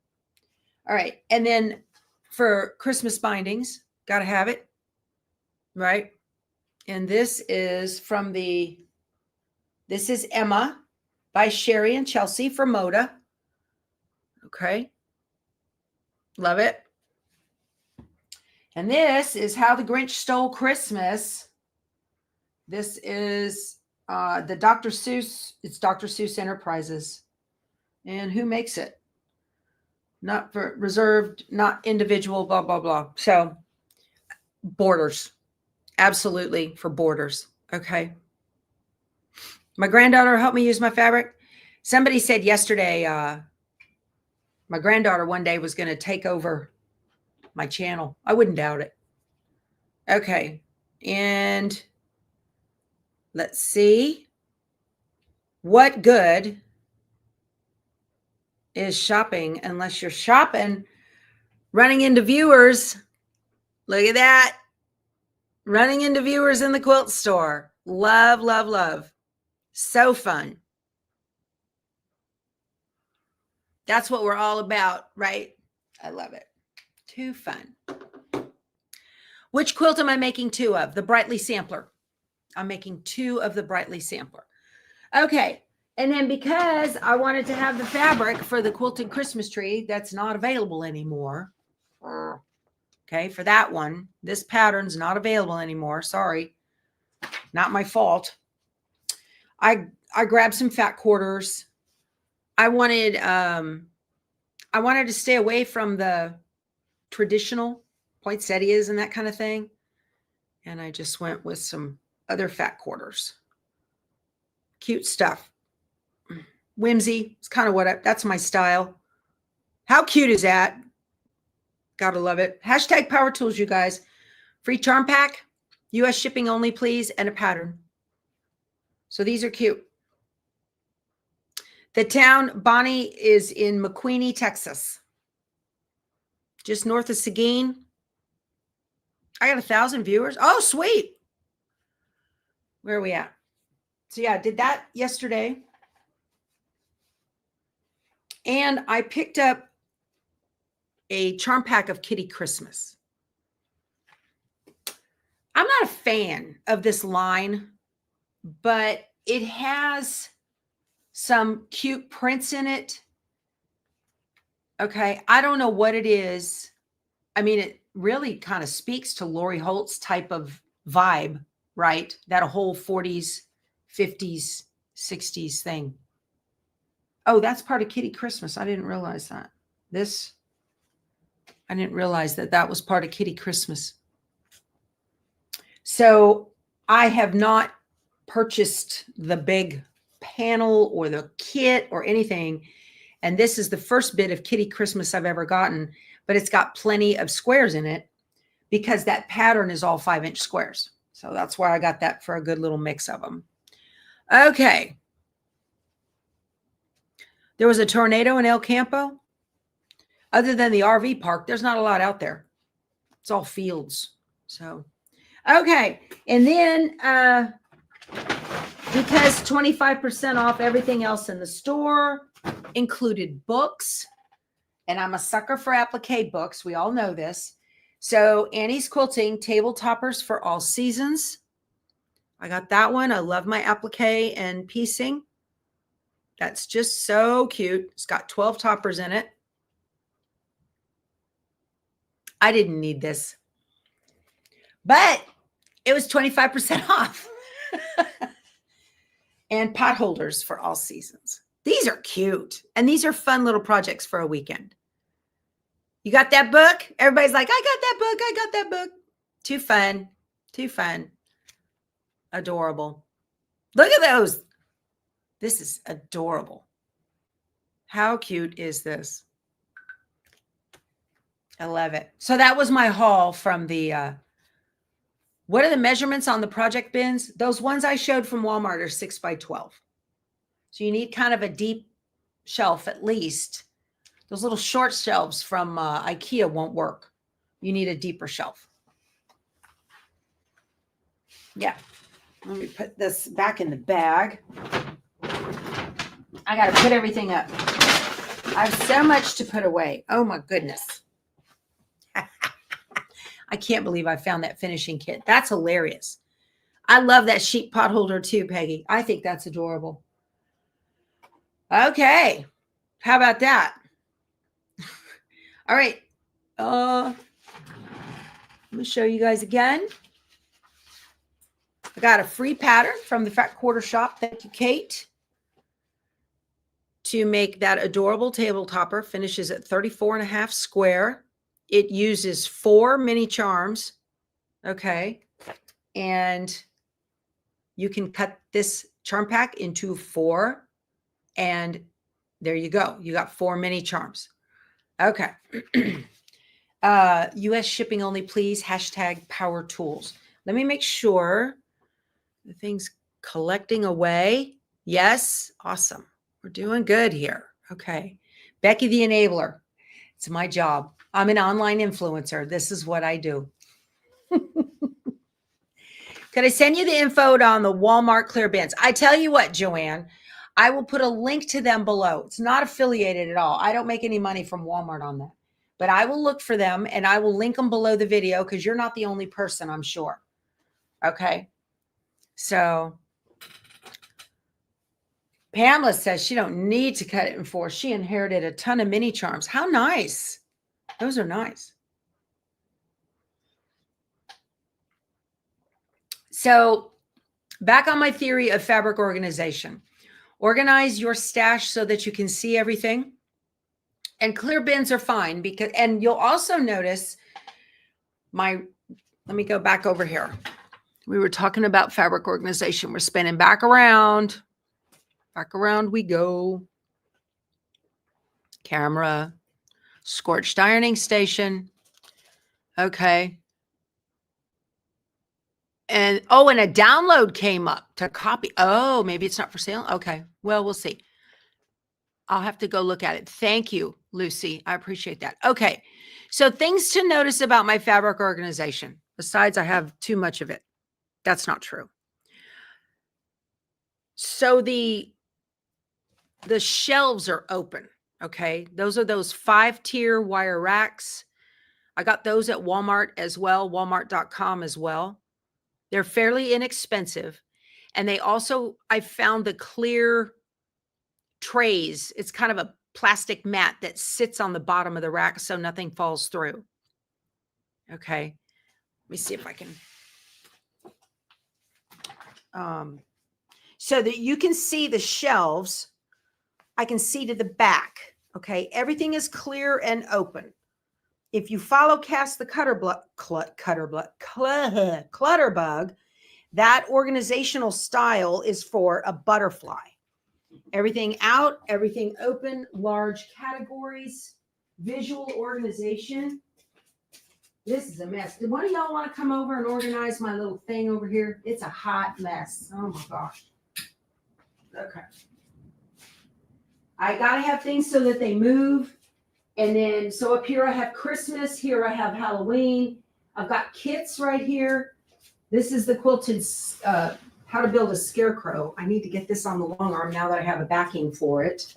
All right. And then for Christmas bindings, got to have it. Right. And this is this is Emma by Sherry and Chelsea for Moda. Okay. Love it. And this is How the Grinch Stole Christmas. This is the Dr. Seuss. It's Dr. Seuss Enterprises. And who makes it? Not for reserved, not individual, blah, blah, blah. So borders. Absolutely for borders. Okay. My granddaughter helped me use my fabric. Somebody said yesterday, my granddaughter one day was going to take over my channel. I wouldn't doubt it. Okay. And let's see. What good is shopping unless you're shopping, running into viewers? Look at that. Running into viewers in the quilt store. Love, love, love. So fun. That's what we're all about, right? I love it. Too fun. Which quilt am I making 2 of? The Brightly Sampler. I'm making 2 of the Brightly Sampler. Okay. And then because I wanted to have the fabric for the quilted Christmas tree that's not available anymore. Okay. For that one, this pattern's not available anymore. Sorry. Not my fault. I grabbed some fat quarters. I wanted to stay away from the traditional poinsettias and that kind of thing. And I just went with some other fat quarters. Cute stuff. Whimsy. It's kind of that's my style. How cute is that? Gotta love it. Hashtag Power Tools, you guys. Free charm pack. US shipping only, please. And a pattern. So these are cute. The town, Bonnie, is in McQueenie, Texas. Just north of Seguin. I got 1,000 viewers. Oh, sweet. Where are we at? So yeah, I did that yesterday. And I picked up a charm pack of Kitty Christmas. I'm not a fan of this line, but it has some cute prints in it. Okay. I don't know what it is. I mean, it really kind of speaks to Lori Holt's type of vibe, right? That whole 40s, 50s, 60s thing. Oh, that's part of Kitty Christmas. I didn't realize that. I didn't realize that was part of Kitty Christmas. So I have not purchased the big panel or the kit or anything. And this is the first bit of Kitty Christmas I've ever gotten, but it's got plenty of squares in it because that pattern is all 5-inch squares. So that's why I got that for a good little mix of them. Okay. There was a tornado in El Campo. Other than the RV park, there's not a lot out there. It's all fields. So, okay. And then, because 25% off everything else in the store included books, and I'm a sucker for applique books. We all know this. So Annie's Quilting Table Toppers for All Seasons. I got that one. I love my applique and piecing. That's just so cute. It's got 12 toppers in it. I didn't need this, but it was 25% off. And pot holders for all seasons. These are cute. And these are fun little projects for a weekend. You got that book? Everybody's like, I got that book. I got that book. Too fun. Too fun. Adorable. Look at those. This is adorable. How cute is this? I love it. So that was my haul from the, what are the measurements on the project bins? Those ones I showed from Walmart are 6 by 12. So you need kind of a deep shelf at least. Those little short shelves from IKEA won't work. You need a deeper shelf. Yeah. Let me put this back in the bag. I got to put everything up. I have so much to put away. Oh my goodness. I can't believe I found that finishing kit. That's hilarious. I love that sheep pot holder too, Peggy. I think that's adorable. Okay. How about that? All right. Let me show you guys again. I got a free pattern from the Fat Quarter Shop. Thank you, Kate. To make that adorable table topper. Finishes at 34.5 square. It uses 4 mini charms. Okay. And you can cut this charm pack into 4. And there you go. You got 4 mini charms. Okay. US shipping only, please. Hashtag power tools. Let me make sure the thing's collecting away. Yes. Awesome. We're doing good here. Okay. Becky the Enabler. It's my job. I'm an online influencer. This is what I do. Could I send you the info on the Walmart clear bins? I tell you what, Joanne, I will put a link to them below. It's not affiliated at all. I don't make any money from Walmart on that. But I will look for them and I will link them below the video because you're not the only person, I'm sure. Okay. So Pamela says she don't need to cut it in 4. She inherited a ton of mini charms. How nice. Those are nice. So back on my theory of fabric organization. Organize your stash so that you can see everything. And clear bins are fine because, and you'll also notice let me go back over here. We were talking about fabric organization. We're spinning back around. Back around we go. Camera, scorched ironing station. Okay. And a download came up to copy. Oh, maybe it's not for sale. Okay. Well, we'll see. I'll have to go look at it. Thank you, Lucy. I appreciate that. Okay. So things to notice about my fabric organization. Besides, I have too much of it. That's not true. So the shelves are open. Okay. Those are those 5-tier wire racks. I got those at Walmart as well, walmart.com as well. They're fairly inexpensive. And they also, I found the clear trays. It's kind of a plastic mat that sits on the bottom of the rack so nothing falls through. Okay. Let me see if I can. So that you can see the shelves. I can see to the back. Okay. Everything is clear and open. If you follow Cast the Clutterbug, that organizational style is for a butterfly. Everything out, everything open, large categories, visual organization. This is a mess. Do one of y'all want to come over and organize my little thing over here? It's a hot mess. Oh my gosh. Okay. I got to have things so that they move. And then, so up here I have Christmas. Here I have Halloween. I've got kits right here. This is the quilted how to build a scarecrow. I need to get this on the long arm now that I have a backing for it.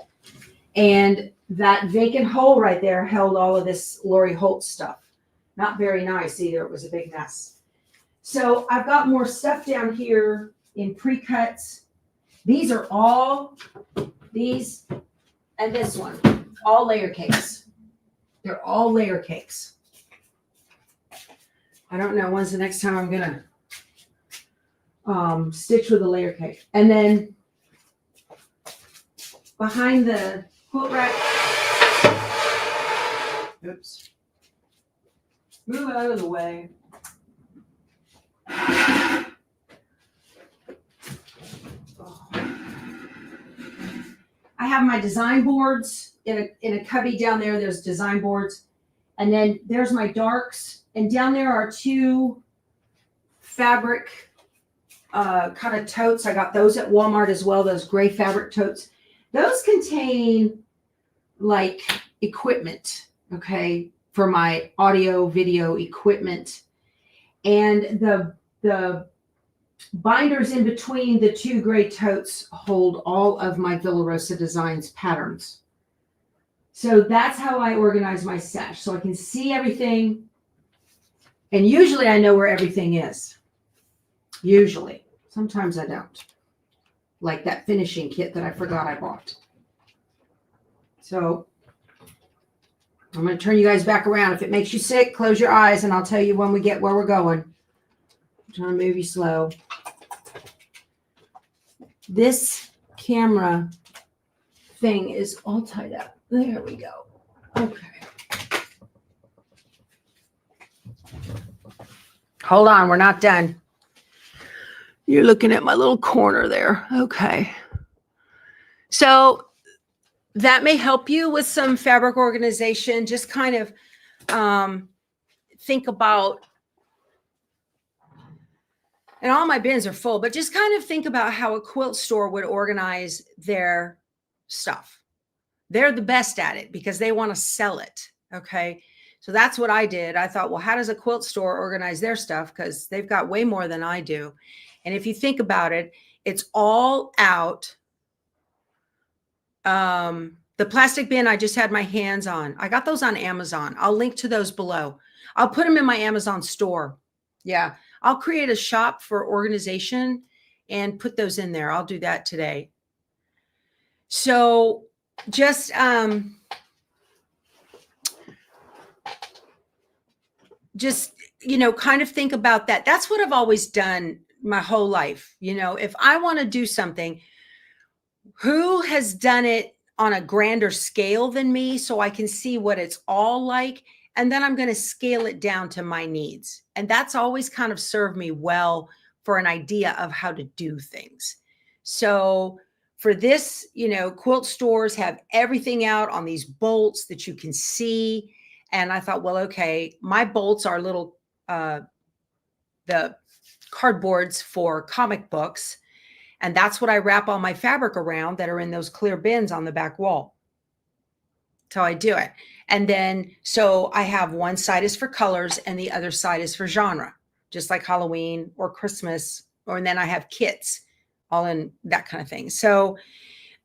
And that vacant hole right there held all of this Lori Holt stuff. Not very nice either. It was a big mess. So I've got more stuff down here in pre-cuts. These are all, these and this one, all layer cakes. They're all layer cakes. I don't know when's the next time I'm going to stitch with a layer cake. And then behind the quilt rack, oops, move out of the way. I have my design boards in a cubby down there. There's design boards. And then there's my darks. And down there are 2 fabric kind of totes. I got those at Walmart as well, those gray fabric totes. Those contain like equipment, okay, for my audio video equipment. And the binders in between the two gray totes hold all of my Villa Rosa Designs patterns. So that's how I organize my stash. So I can see everything. And usually I know where everything is. Usually. Sometimes I don't. Like that finishing kit that I forgot I bought. So I'm going to turn you guys back around. If it makes you sick, close your eyes and I'll tell you when we get where we're going. I'm trying to move you slow. This camera thing is all tied up. There we go. Okay. Hold on, we're not done. You're looking at my little corner there. Okay. So that may help you with some fabric organization. Just kind of think about, and all my bins are full, but just kind of think about how a quilt store would organize their stuff. They're the best at it because they want to sell it. Okay. So that's what I did. I thought, well, how does a quilt store organize their stuff? Because they've got way more than I do. And if you think about it, it's all out. The plastic bin I just had my hands on. I got those on Amazon. I'll link to those below. I'll put them in my Amazon store. Yeah. I'll create a shop for organization and put those in there. I'll do that today. So just, you know, kind of think about that. That's what I've always done my whole life. You know, if I want to do something, who has done it on a grander scale than me so I can see what it's all like? And then I'm going to scale it down to my needs. And that's always kind of served me well for an idea of how to do things. So for this, you know, quilt stores have everything out on these bolts that you can see. And I thought, well, okay, my bolts are little, the cardboards for comic books. And that's what I wrap all my fabric around that are in those clear bins on the back wall. That's how I do it. And then, so I have one side is for colors and the other side is for genre, just like Halloween or Christmas. And then I have kits all in that kind of thing. So,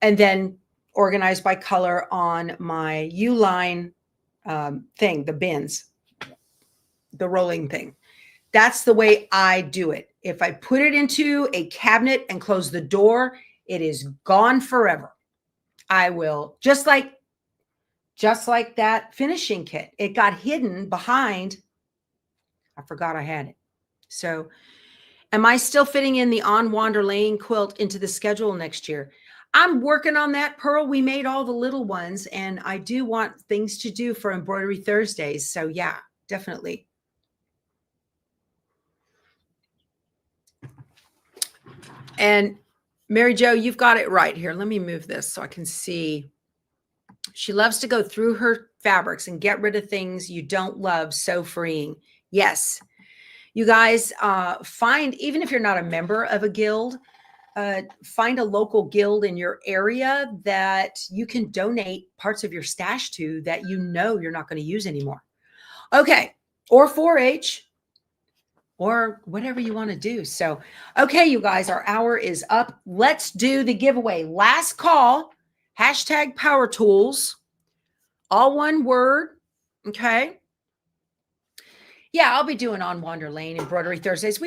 and then organized by color on my U-line thing, the bins, the rolling thing. That's the way I do it. If I put it into a cabinet and close the door, it is gone forever. I will, just like that finishing kit. It got hidden behind, I forgot I had it. So am I still fitting in the On Wander Lane quilt into the schedule next year? I'm working on that, Pearl. We made all the little ones and I do want things to do for Embroidery Thursdays. So yeah, definitely. And Mary Jo, you've got it right here. Let me move this so I can see. She loves to go through her fabrics and get rid of things you don't love. So freeing. Yes. You guys find, even if you're not a member of a guild, find a local guild in your area that you can donate parts of your stash to that you know you're not going to use anymore. Okay. Or 4-H. Or whatever you want to do. So, okay, you guys, our hour is up. Let's do the giveaway. Last call, hashtag Power Tools, all one word. Okay. Yeah, I'll be doing On Wander Lane Embroidery Thursdays.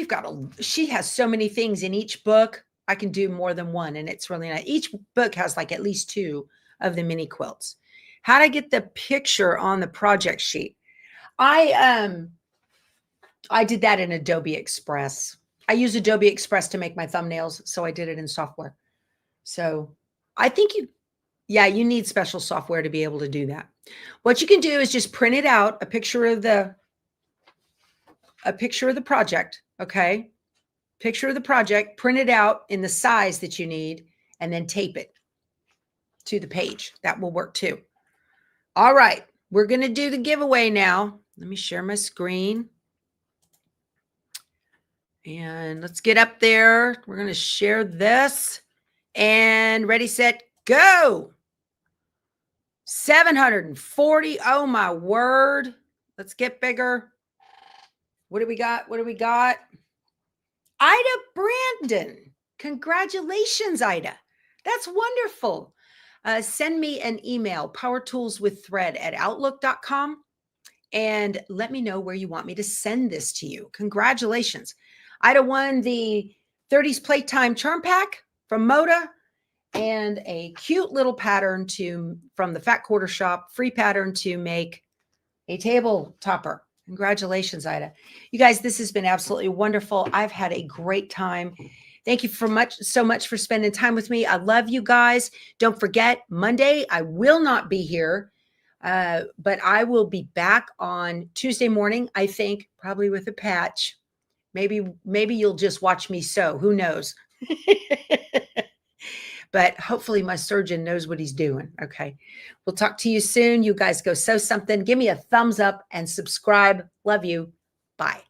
She has so many things in each book. I can do more than one. And it's really nice. Each book has like at least 2 of the mini quilts. How to get the picture on the project sheet. I did that in Adobe Express. I use Adobe Express to make my thumbnails, so I did it in software. So I think you need special software to be able to do that. What you can do is just print it out, a picture of the project, okay? Picture of the project, print it out in the size that you need, and then tape it to the page. That will work too. All right, we're going to do the giveaway now. Let me share my screen. And let's get up there. We're going to share this and ready, set, go. 740. Oh my word. Let's get bigger. What do we got? What do we got? Ida Brandon. Congratulations, Ida. That's wonderful. Send me an email, powertoolswiththread@outlook.com, and let me know where you want me to send this to you. Congratulations. Ida won the 30s Playtime Charm Pack from Moda and a cute little pattern from the Fat Quarter Shop, free pattern to make a table topper. Congratulations, Ida. You guys, this has been absolutely wonderful. I've had a great time. Thank you so much for spending time with me. I love you guys. Don't forget, Monday, I will not be here, but I will be back on Tuesday morning, I think, probably with a patch. Maybe you'll just watch me sew. Who knows? But hopefully my surgeon knows what he's doing. Okay. We'll talk to you soon. You guys go sew something. Give me a thumbs up and subscribe. Love you. Bye.